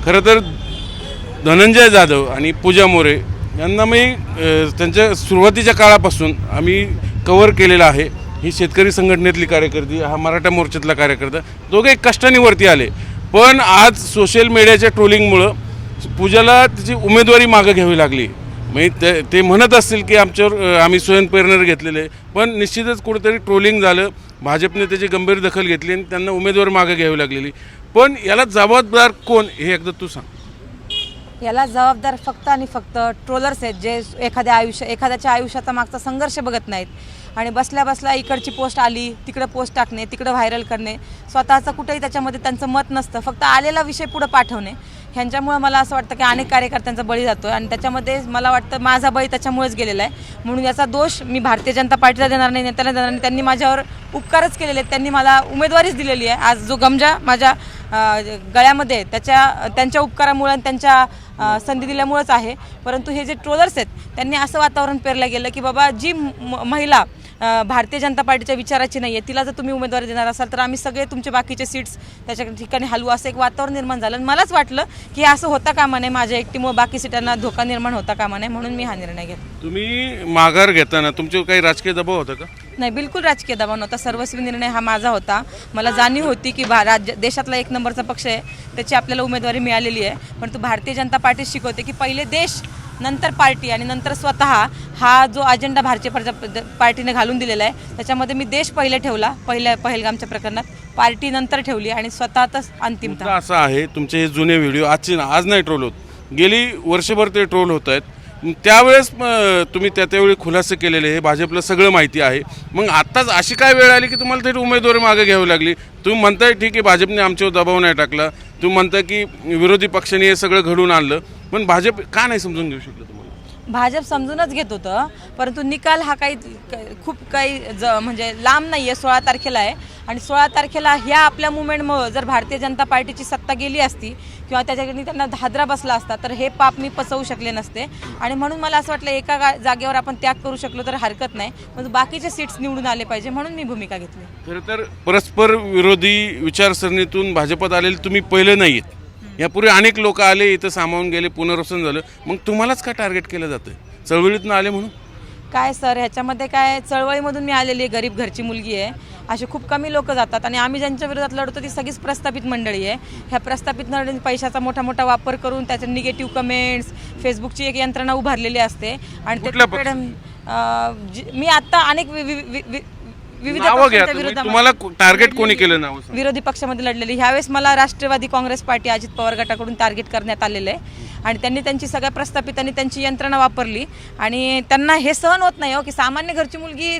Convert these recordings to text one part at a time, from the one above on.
खरं तर धनंजय जाधव आणि पूजा मोरे यांना मी त्यांच्या सुरुवातीच्या काळापासून आम्ही कव्हर केलेलं आहे. ही शेतकरी संघटनेतली कार्यकर्ती, हा मराठा मोर्चातला कार्यकर्ता, दोघे कष्टाने वरती आले. पण आज सोशल मीडियाच्या ट्रोलिंगमुळं पूजाला तिची उमेदवारी मागं घ्यावी लागली. म्हणजे ते म्हणत असतील की आमच्यावर आम्ही स्वयंप्रेरणेने घेतलेले, पण निश्चितच कुठेतरी ट्रोलिंग झालं. भाजपने त्याची गंभीर दखल घेतली आणि त्यांना उमेदवार मागं घ्यावी लागलेली. पण याला जबाबदार कोण हे एकदा तू सांग. याला जबाबदार फक्त आणि फक्त ट्रोलर्स आहेत, जे एखाद्याच्या आयुष्याचा मागचा संघर्ष बघत नाहीत आणि बसल्या बसल्या इकडची पोस्ट आली तिकडं पोस्ट टाकणे, तिकडं व्हायरल करणे, स्वतःचं कुठेही त्याच्यामध्ये त्यांचं मत नसतं, फक्त आलेला विषय पुढं पाठवणे. ह्यांच्यामुळं मला असं वाटतं की अनेक कार्यकर्त्यांचा बळी जातो आणि त्याच्यामध्ये मला वाटतं माझा बळी त्याच्यामुळेच गेलेला आहे. म्हणून याचा दोष मी भारतीय जनता पार्टीला देणार नाही, नेत्याला देणार नाही. त्यांनी माझ्यावर उपकारच केलेले आहेत, त्यांनी मला उमेदवारीच दिलेली आहे. आज जो गमजा माझ्या गळ्यामध्ये त्यांच्या उपकारामुळे आणि त्यांच्या संधी दिल्यामुळेच आहे. परंतु हे जे ट्रोलर्स आहेत त्यांनी असं वातावरण पेरलं गेलं की बाबा जी महिला भारतीय जनता पार्टीच्या विचाराची नाही आहे, तिला जर तुम्ही उमेदवारी देणार असाल तर आम्ही सगळे तुमचे बाकीचे सीट्स त्याच्या ठिकाणी हलवू, असं एक वातावरण निर्माण झालं. आणि मलाच वाटलं की असं होता कामा नये, माझ्या एकटीमुळे बाकी सीटांना धोका निर्माण होता कामा नये, म्हणून मी हा निर्णय घेतला. तुम्ही माघार घेताना तुमच्यावर काही राजकीय दबाव होता का? नाही, बिलकुल राजकीय दबाव नव्हता. सर्वस्वी निर्णय हा माझा होता. मला जाणीव होती की देशातला एक नंबरचा पक्ष आहे, त्याची आपल्याला उमेदवारी मिळालेली आहे. परंतु भारतीय जनता पार्टी शिकवते की पहिले देश, नंतर पार्टी आणि नंतर स्वतः, हा जो अजेंडा भारतीय पार्टीने घालून दिलेला आहे त्याच्यामध्ये मी देश पहिले ठेवला. पहलगामच्या प्रकरणात पार्टी नंतर ठेवली आणि स्वतःच अंतिमतः. असं आहे तुमचे हे जुने व्हिडिओ आज नाही ट्रोल होत, गेली वर्षभर ते ट्रोल होत आहेत. त्यावेळेस तुम्ही त्यावेळी खुलासे केलेले, हे भाजपला सगळं माहिती आहे. मग आत्ताच अशी काय वेळ आली की तुम्हाला तरी उमेदवारी मागे घ्यावी लागली? तुम्ही म्हणताय ठीक आहे भाजपने आमच्यावर दबाव नाही टाकला, तुम्ही म्हणताय की विरोधी पक्षाने हे सगळं घडून आणलं, पण भाजप का नाही समजून घेऊ शकलं तुम्हाला? भाजप समजूनच घेत होतं, परंतु निकाल हा खूप म्हणजे लांब नाही आहे. 16 तारखेला आहे आणि 16 तारखेला ह्या आपल्या मुवमेंटमुळं जर भारतीय जनता पार्टीची सत्ता गेली असती किंवा त्याच्याकडे त्यांना हादरा बसला असता तर हे पाप मी पचवू शकले नसते. आणि म्हणून मला असं वाटलं एका जागेवर आपण त्याग करू शकलो तर हरकत नाही, पण बाकीचे सीट्स निवडून आले पाहिजे, म्हणून मी भूमिका घेतली. खरं तर परस्पर विरोधी विचारसरणीतून भाजपात आलेले तुम्ही पहिले नाही आहेत. यापूर्वी अनेक लोक आले, इथं सामावून गेले, पुनर्वसन झालं, मग तुम्हालाच का टार्गेट केलं जातं? चळवळीतून आले म्हणून काय सर, ह्याच्यामध्ये काय, चळवळीमधून मी आलेली आहे, गरीब घरची मुलगी आहे. असे खूप कमी लोक जातात आणि आम्ही ज्यांच्या विरोधात लढतो ती सगळीच प्रस्थापित मंडळी आहे. ह्या प्रस्थापित मंडळी पैशाचा मोठा वापर करून त्याचे निगेटिव्ह कमेंट्स, फेसबुकची एक यंत्रणा उभारलेली असते आणि मी आता अनेक विविध पक्षांच्या विरोधात तुम्हाला टार्गेट कोणी केलं? नाव विरोधी पक्षामध्ये लढलेली. ह्यावेळेस मला राष्ट्रवादी काँग्रेस पार्टी, अजित पवार गटाकडून टार्गेट करण्यात आलेलं आहे आणि त्यांनी त्यांची सगळ्या प्रस्थापितांनी त्यांची यंत्रणा वापरली आणि त्यांना हे सहन होत नाही हो की सामान्य घरची मुलगी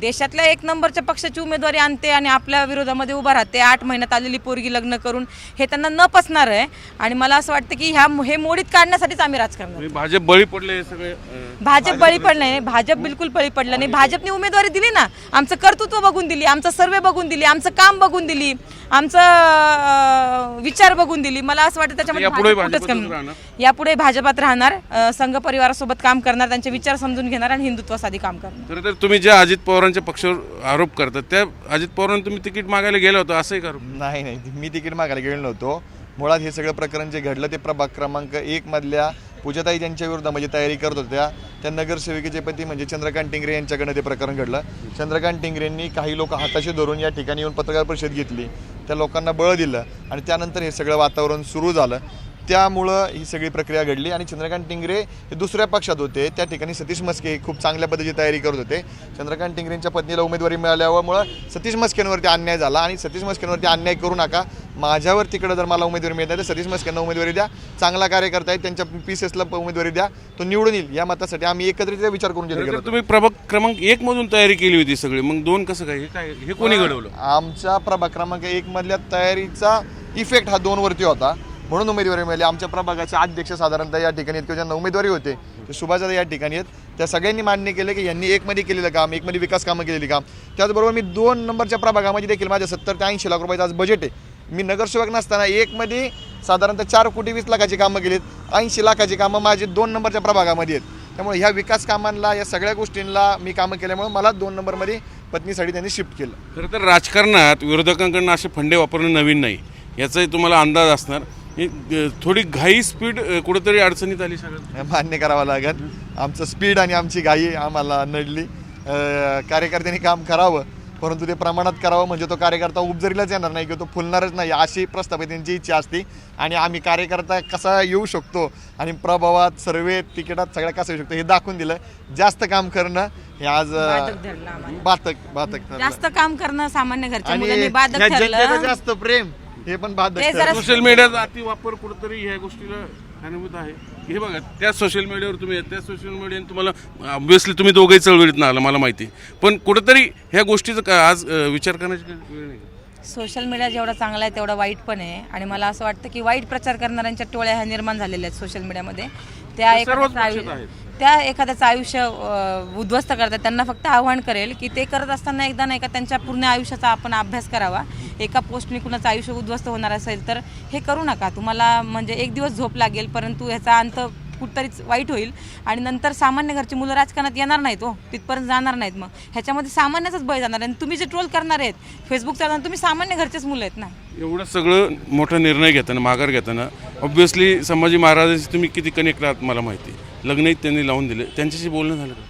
देशातल्या एक नंबरच्या पक्षाची उमेदवारी आणते आणि आपल्या विरोधामध्ये उभा राहते. 8 महिन्यात आलेली पोरगी लग्न करून, हे त्यांना न पचणार आहे. आणि मला असं वाटतं की हे मोडीत काढण्यासाठीच आम्ही राजकारण. भाजप बळी पडले हे सगळे? भाजप बळी पडलं नाही, भाजप बिलकुल बळी पडलं नाही. भाजपने उमेदवारी दिली ना, आमचं कर्तृत्व बघून दिली, आमचा सर्वे बघून दिली, आमचं काम बघून दिली, आमचं विचार बघून दिली. मला असं वाटतं त्याच्यामध्ये यापुढे भाजपात राहणार, संघ परिवारासोबत काम करणार, त्यांचे विचार समजून घेणार आणि हिंदुत्वासाठी काम करणार. खरं तर तुम्ही ज्या अजित पवारांच्या पक्षावर आरोप करतात त्या अजित पवारांना तुम्ही तिकीट मागायला गेला होता असंही करू? नाही, मी तिकीट मागायला गेलो नव्हतो. मुळात हे सगळं प्रकरण जे घडलं ते प्रभाग क्रमांक 1 मधल्या पूजाताई ज्यांच्या विरोधामध्ये तयारी करत होत्या त्या नगरसेविकेचे पती म्हणजे चंद्रकांत टिंगरे यांच्याकडनं ते प्रकरण घडलं. चंद्रकांत टिंगरेंनी काही लोक हाताशी धरून या ठिकाणी येऊन पत्रकार परिषद घेतली, त्या लोकांना बळ दिलं आणि त्यानंतर हे सगळं वातावरण सुरू झालं. त्यामुळं ही सगळी प्रक्रिया घडली आणि चंद्रकांत टिंगरे हे दुसऱ्या पक्षात होते. त्या ठिकाणी सतीश मस्के खूप चांगल्या पद्धतीची तयारी करत होते. चंद्रकांत टिंगरेंच्या पत्नीला उमेदवारी मिळाल्यामुळं सतीश मस्केंवरती अन्याय झाला आणि सतीश मस्केंवरती अन्याय करू नका, माझ्यावर तिकडं जर मला उमेदवारी मिळत नाही तर सतीश मस्केंना उमेदवारी द्या, चांगला कार्यकर्ता आहे, त्यांच्या PCSला उमेदवारी द्या, तो निवडून येईल. या मतासाठी आम्ही एकत्रित विचार करून गेलो. तुम्ही प्रभाग क्रमांक 1 मधून तयारी केली होती सगळी, मग 2 कसं काय? हे कोणी घडवलं? आमच्या प्रभाग क्रमांक 1 मधल्या तयारीचा इफेक्ट हा 2 वरती होता, म्हणून उमेदवारी मिळाली. आमच्या प्रभागाचे अध्यक्ष साधारणतः या ठिकाणी आहेत किंवा ज्यांना उमेदवारी होते ते सुभाषदादा या ठिकाणी आहेत. त्या सगळ्यांनी मान्य केलं की यांनी 1 मध्ये केलेलं काम, 1 मध्ये विकास कामं केलेली काम. त्याचबरोबर मी 2 नंबरच्या प्रभागामध्ये देखील माझ्या 70 ते 80 लाख रुपयाचं आज बजेट आहे. मी नगरसेवक नसताना 1 मध्ये साधारणतः 4 कोटी 20 लाखाची कामं केलीत, 80 लाखाची कामं माझी 2 नंबरच्या प्रभागामध्ये आहेत. त्यामुळे ह्या विकास कामांना, या सगळ्या गोष्टींना मी कामं केल्यामुळे मला 2 नंबरमध्ये पत्नीसाठी त्यांनी शिफ्ट केलं. खरं तर राजकारणात विरोधकांकडून असे फंडे वापरणं नवीन नाही, याचाही तुम्हाला अंदाज असणार. थोडी घाई स्पीड कुठेतरी अडचणीत आली सगळं. मान्य करावं लागेल, आमचं स्पीड आणि आमची घाई आम्हाला नडली. कार्यकर्त्यांनी काम करावं, परंतु ते प्रमाणात करावं, म्हणजे तो कार्यकर्ता उपजरीलाच येणार नाही किंवा तो फुलणारच नाही अशी प्रस्थापितांची इच्छा असते. आणि आम्ही कार्यकर्ता कसा येऊ शकतो आणि प्रभावात सर्वे तिकिटात सगळं कसं येऊ शकतो हे दाखवून दिलं. जास्त काम करणं हे आज बाधक जास्त काम करणं सामान्य घरच्या आणि मुलांनी बाधक ह्या जनतेचं ठरलं. जास्त प्रेम हे पण बाधक ते ठरलं. जरा सोशल मीडियाचा अतिवापर कुठेतरी ह्या गोष्टीला कारणीभूत आहे. हे बघा, त्या सोशल मीडियावर तुम्ही त्या सोशल मीडियाने तुम्हाला ऑब्व्हियसली तुम्ही दोघंही चळवळीत आलं मला माहिती, पण कुठेतरी ह्या गोष्टीचा आज विचार करण्याची वेळ नाही. सोशल मीडिया जेवढा चांगला आहे तेवढा वाईट पण आहे. आणि मला असं वाटतं की वाईट प्रचार करणाऱ्यांच्या टोळ्या ह्या निर्माण झालेल्या आहेत सोशल मीडियामध्ये. त्या एखाद्याचं आयुष्य उद्ध्वस्त करतात. त्यांना फक्त आव्हान करेल की ते करत असताना एकदा नाही का त्यांच्या पूर्ण आयुष्याचा आपण अभ्यास करावा. एका पोस्टने कुणाचं आयुष्य उद्ध्वस्त होणार असेल तर हे करू नका. तुम्हाला म्हणजे एक दिवस झोप लागेल, परंतु ह्याचा अंत कुठतरीच वाईट होईल आणि नंतर सामान्य घरची मुलं राजकारणात येणार नाहीत, हो तिथपर्यंत जाणार नाहीत. मग ह्याच्यामध्ये सामान्यच बळी जाणार. आणि तुम्ही जे ट्रोल करणार आहेत फेसबुक चालवताना तुम्ही सामान्य घरचेच मुलं आहेत ना. एवढं सगळं मोठा निर्णय घेताना, माघार घेताना ऑब्व्हियसली संभाजी महाराजांशी तुम्ही किती कनेक्ट आहात मला माहिती. लग्नही त्यांनी लावून दिले, त्यांच्याशी बोलणं झालं का?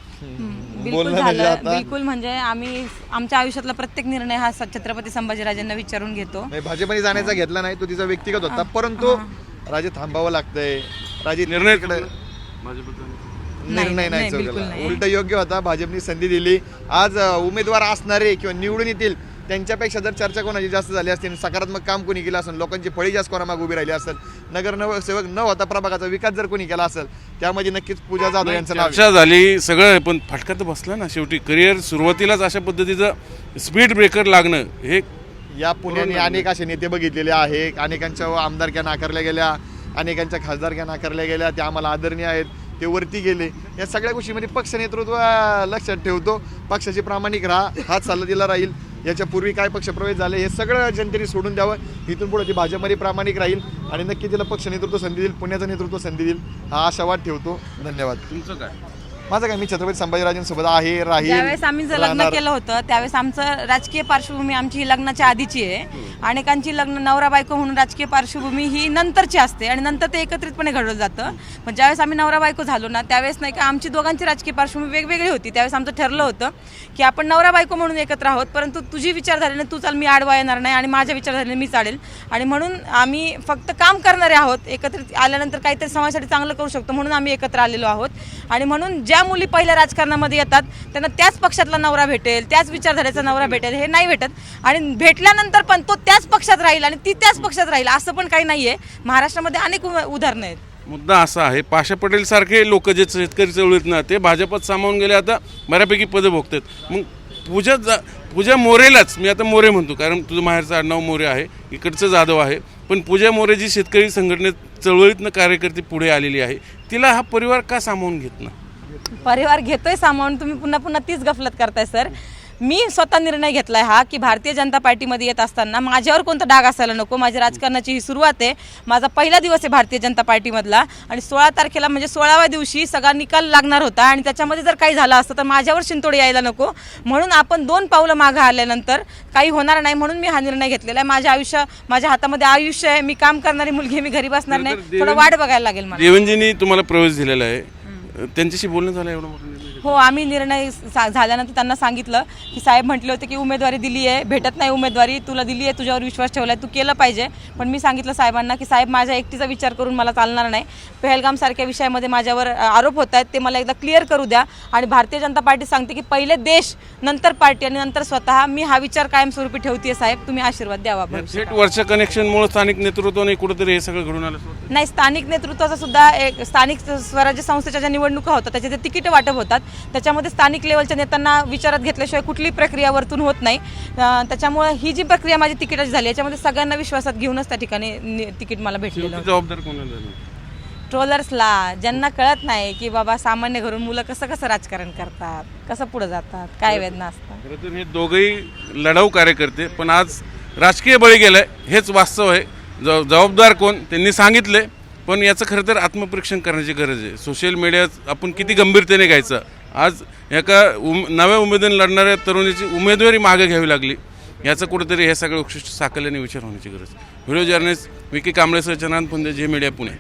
बिलकुल झालं, बिलकुल. म्हणजे आम्ही आमच्या आयुष्यातला प्रत्येक निर्णय हा छत्रपती संभाजीराजांना विचारून घेतो. भाजपने जाण्याचा घेतला नाही, तो तिचा व्यक्तिगत होता, परंतु राजे थांबावं लागतंय. राजे निर्णय नाही उलट योग्य होता. भाजपने संधी दिली. आज उमेदवार असणारे किंवा निवडून येतील त्यांच्यापेक्षा जर चर्चा कोणाची जास्त झाली असती, सकारात्मक काम कोणी केलं असेल, लोकांची फळी जास्त कोणामागे उभी राहिली असेल, नगर नवसेवक न होता प्रभागाचा विकास जर कोणी केला असेल त्यामध्ये नक्कीच पूजा जाधव यांचं नाव चर्चा झाली सगळं, पण फटका तर बसला ना शेवटी. करिअर सुरुवातीलाच अशा पद्धतीचं स्पीड ब्रेकर लागणं हे या पुण्याने अनेक असे नेते बघितलेले आहे. अनेकांच्या आमदारक्या नाकारल्या गेल्या, अनेकांच्या खासदारक्या नाकारल्या गेल्या, त्या आम्हाला आदरणीय आहेत, ते वरती गेले. या सगळ्या गोष्टीमध्ये पक्ष नेतृत्व लक्षात ठेवतो. पक्षाची प्रामाणिक हाच सल्ला दिला राहील. याच्या पूर्वी काय पक्षप्रवेश झाले हे सगळं जनतेने सोडून द्यावं. इथून पुढे ती भाजपमध्ये प्रामाणिक राहील आणि नक्की तिला पक्ष नेतृत्व संधी देईल, पुण्याचं नेतृत्व संधी देईल हा आशावाद ठेवतो. धन्यवाद. तुमचं काय? माझं काय, मी छत्रपती संभाजीराजांसोबत आहे, राहील. ज्यावेळेस आम्ही जर लग्न केलं होतं त्यावेळेस आमचं राजकीय पार्श्वभूमी आमची लग्नाच्या आधीची आहे. अनेकांची लग्न नवरा बायको म्हणून राजकीय पार्श्वभूमी ही नंतरची असते आणि नंतर ते एकत्रितपणे घडवलं जातं. पण ज्यावेळेस आम्ही नवरा बायको झालो ना त्यावेळेस नाही का आमची दोघांची राजकीय पार्श्वभूमी वेगवेगळी होती. त्यावेळेस आमचं ठरलं होतं की आपण नवरा बायको म्हणून एकत्र आहोत, परंतु तुझी विचारधारेने तू चाल, मी आडवा येणार नाही, आणि माझ्या विचारधारेने मी चालेल. आणि म्हणून आम्ही फक्त काम करणारे आहोत. एकत्रित आल्यानंतर काहीतरी समाजासाठी चांगलं करू शकतो म्हणून आम्ही एकत्र आलेलो आहोत. आणि म्हणून ज्या मुली पहिल्या राजकारणामध्ये येतात त्यांना त्याच पक्षातला नवरा भेटेल, त्याच विचारधारेचा नवरा भेटेल हे नाही भेटत. आणि भेटल्यानंतर पण तो त्याच पक्षात राहील आणि ती त्याच पक्षात राहील असं पण काही नाहीये. महाराष्ट्रामध्ये अनेक उदाहरणं आहेत. मुद्दा असा आहे, पाशा पटेल सारखे लोक जे शेतकरी चळवळीत ना ते भाजपात सामावून गेले, आता बऱ्यापैकी पदं भोगतात. मग पूजा मोरेलाच मी आता मोरे म्हणतो कारण तुझं माहेरचं आडनाव मोरे आहे, इकडचं जाधव आहे, पण पूजा मोरे जी शेतकरी संघटनेत चळवळीतनं कार्यकर्ती पुढे आलेली आहे, तिला हा परिवार का सामावून घेत ना? परिवार घेतोय सामावून. तुम्ही पुन्हा पुन्हा तीच गफलत करताय सर. मी स्वतः निर्णय घेतलाय हा की भारतीय जनता पार्टीमध्ये येत असताना माझ्यावर कोणता डाग असायला नको. माझ्या राजकारणाची ही सुरुवात आहे. माझा पहिला दिवस आहे भारतीय जनता पार्टीमधला आणि 16 तारखेला म्हणजे 16व्या दिवशी सगळा निकाल लागणार होता आणि त्याच्यामध्ये जर काही झालं असतं तर माझ्यावर शिंतोडे यायला नको. म्हणून आपण 2 पावलं मागं आल्यानंतर काही होणार नाही म्हणून मी हा निर्णय घेतलेला आहे. माझ्या हातामध्ये आयुष्य आहे. मी काम करणारी मुलगी, मी घरी बसणार नाही. थोडं वाट बघायला लागेल मला. देवेंजींनी तुम्हाला प्रवेश दिलेला आहे, त्यांच्याशी बोलणं झालं एवढं मोठं? हो, आम्ही निर्णय झाल्यानंतर त्यांना सांगितलं की साहेब म्हटले होते की उमेदवारी दिली आहे, भेटत नाही उमेदवारी, तुला दिली आहे, तुझ्यावर विश्वास ठेवला आहे, तू केलं पाहिजे. पण मी सांगितलं साहेबांना की साहेब माझ्या एकटीचा विचार करून मला चालणार नाही. पहलगामसारख्या विषयामध्ये माझ्यावर आरोप होत आहेत, ते मला एकदा क्लिअर करू द्या. आणि भारतीय जनता पार्टी सांगते की पहिले देश, नंतर पार्टी आणि नंतर स्वतः. मी हा विचार कायमस्वरूपी ठेवते साहेब, तुम्ही आशीर्वाद द्यावा. थेट वरच्या कनेक्शनमुळे स्थानिक नेतृत्वाने कुठेतरी हे सगळं घडून आलं नाही. स्थानिक नेतृत्वाचा सुद्धा एक स्थानिक स्वराज्य संस्थेच्या ज्या निवडणुका होतात त्याचे ते तिकीट वाटप होतात, त्याच्यामध्ये स्थानिक लेवलच्या नेत्यांना विचारात घेतल्याशिवाय कुठली प्रक्रिया वरतून होत नाही. त्याच्यामुळे ही जी प्रक्रिया माझी तिकिटाची झाली याच्यामध्ये सगळ्यांना विश्वासात घेऊनच त्या ठिकाणी तिकीट मला भेटलेलं. जबाबदार कोणाला? ट्रोलर्सला, ज्यांना कळत नाही की बाबा सामान्य घरून मुलं कसं राजकारण करतात, कसं पुढे जातात, काय वेदना असतात. खरं तर हे दोघंही लढाऊ कार्यकर्ते, पण आज राजकीय बळी गेलाय हेच वास्तव आहे. जबाबदार कोण त्यांनी सांगितले, पण याचं खरं तर आत्मपरीक्षण करण्याची गरज आहे. सोशल मीडियात आपण किती गंभीरतेने घ्यायचं. आज एका नव्या उमेदवारी लढणाऱ्या तरुणीची उमेदवारी मागे घ्यावी लागली. याचं कुठेतरी हे सगळं उशिष्ट साकल्याने विचार होण्याची गरज. व्हिडिओ जर्नलिस्ट विकी कांबळेसह चंद्रकांत पुंदे, झी मीडिया, पुणे.